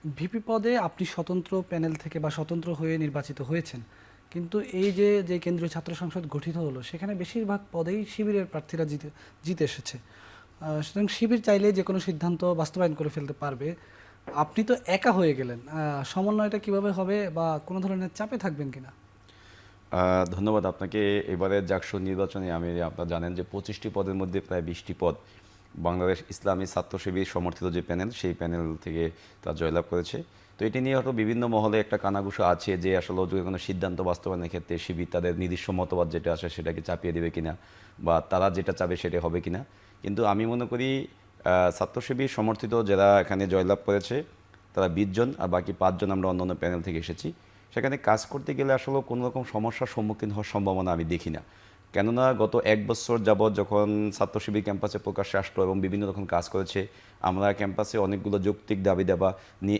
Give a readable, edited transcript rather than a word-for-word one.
VP পদে আপনি স্বতন্ত্র প্যানেল থেকে বা স্বতন্ত্র হয়ে নির্বাচিত হয়েছেন, কিন্তু এই যে যে কেন্দ্রীয় ছাত্র সংসদ গঠিত হলো সেখানে বেশিরভাগ পদেই শিবিরের প্রার্থীরা জিতে জিতে এসেছে। সুতরাং শিবির চাইলে যে কোনো সিদ্ধান্ত বাস্তবায়ন করে ফেলতে পারবে। আপনি তো একা হয়ে গেলেন, সমন্বয়টা কিভাবে হবে বা কোনো ধরনের চাপে থাকবেন কিনা? ধন্যবাদ আপনাকে। এবারে জাকসু নির্বাচনে আপনারা জানেন যে 25টি পদের মধ্যে প্রায় 20টি পদ বাংলাদেশ ইসলামী ছাত্র শিবির সমর্থিত যে প্যানেল, সেই প্যানেল থেকে তা জয়লাভ করেছে। তো এটি নিয়ে হয়তো বিভিন্ন মহলে একটা কানাঘুষা আছে যে আসলে যদি কোনো সিদ্ধান্ত বাস্তবায়নের ক্ষেত্রে শিবির তাদের নিজস্ব মতবাদ যেটা আছে সেটাকে চাপিয়ে দেবে কিনা, বা তারা যেটা চাবে সেটা হবে কিনা। কিন্তু আমি মনে করি ছাত্র শিবির সমর্থিত যারা এখানে জয়লাভ করেছে তারা 20 জন, আর বাকি 5 জন আমরা অন্যান্য প্যানেল থেকে এসেছি। সেখানে কাজ করতে গেলে আসলে কোনো রকম সমস্যার সম্মুখীন হওয়ার সম্ভাবনা আমি দেখি না। কেননা গত 1 বছর যাবৎ যখন ছাত্র শিবির ক্যাম্পাসে প্রকাশ্যে আসলো এবং বিভিন্ন রকম কাজ করেছে, আমরা ক্যাম্পাসে অনেকগুলো যৌক্তিক দাবি দাবা নিয়ে